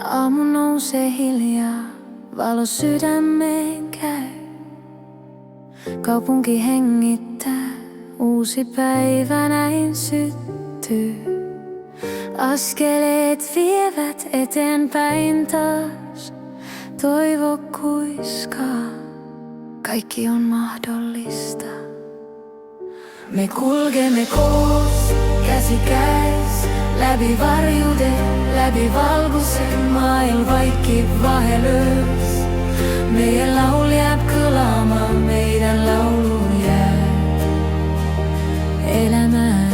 Aamu nousee hiljaa, valo sydämeen käy. Kaupunki hengittää, uusi päivä näin syttyy. Askeleet vievät eteenpäin taas, toivo kuiskaa, kaikki on mahdollista. Me kulkemme koos, käsi käes, läbi varjuuden, läbi valkoisen maailman kaikki vahelös. Meidän laul jääb kõlama, meidän laulu jää elämään.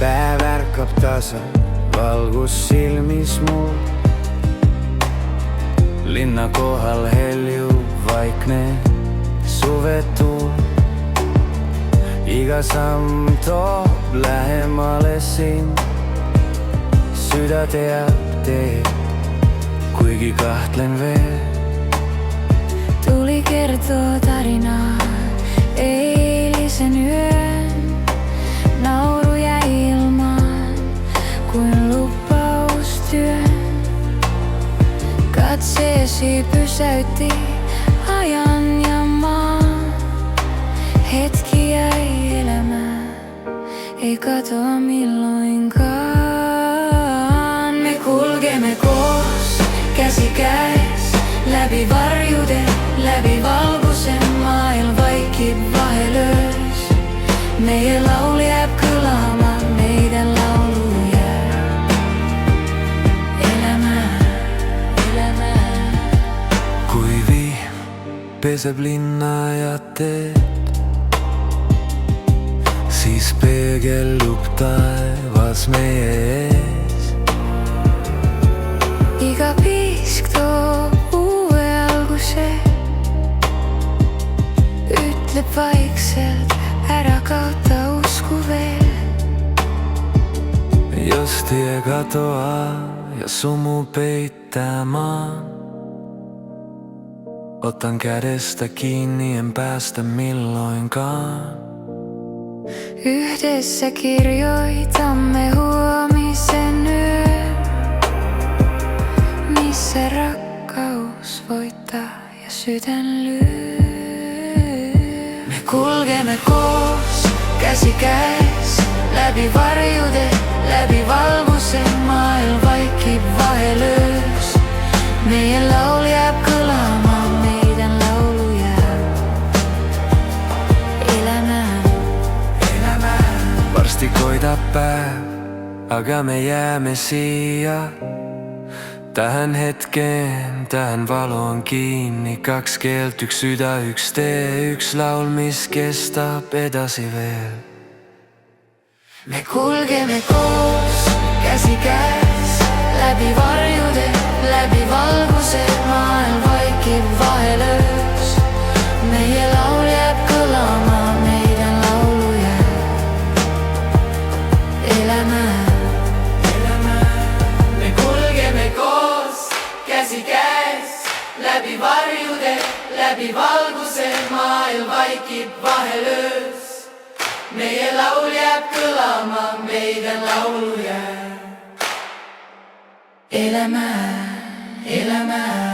Päev ärkab tasa, valgus silmis mul. Linna kohal helju vaikne suvetuul. Iga samm toob lähemale sind. Süda teab teed, kuigi kahtlen veel. Tuli kertoo tarinaa eilisen yön. Nauru jäi ilmaan kuin lupaustyön. Katseesi pysäytti ajan ja maan. Hetki jäi elämään, ei katoa milloinkaan. Me kulkemme koos, käsi käes, läbi varjuuden, läbi valkoisen maailman kaikki vahelös. Meidän laul jääb kõlama, meidän laulu jää elämään, elämään. Kui viim peseb linna ja teed, siis peegeldub taevas meie ees. Iga piisk toob uue alguse, ütleb vaikselt, ära kaota usku veel. Just ei katoa ja sumu peittämään. Otan kädestä kiinni, en päästä milloinkaan. Yhdessä kirjoitamme huomisen yön, missä rakkaus voittaa ja sydän lyö. Me kulkemme koos, käsi käes, läbi varjuuden, läbi valkoisen maailman kaikki vahelös. Meidän laul jääb kõlama, meidän laulu jää elämään. Varsti koidab päev, aga me jääme siia. Tähän hetkeen, tähän valoon kiinni. Kaks keelt, üks süda, üks tee, üks laul, mis kestab edasi veel. Me kulgeme koos, käsi käes, läbi varjude, läbi valguse maailm vaikib vahelöös. Meie laul jääb kõlama, meidän laulu jääb elämään. Me kulgeme koos, käsi käes, läbi varjude, läbi valguse maailm vaikib vahelöös. Meie laul jääb kõlama, meidän laulu jääb elämään, elämään.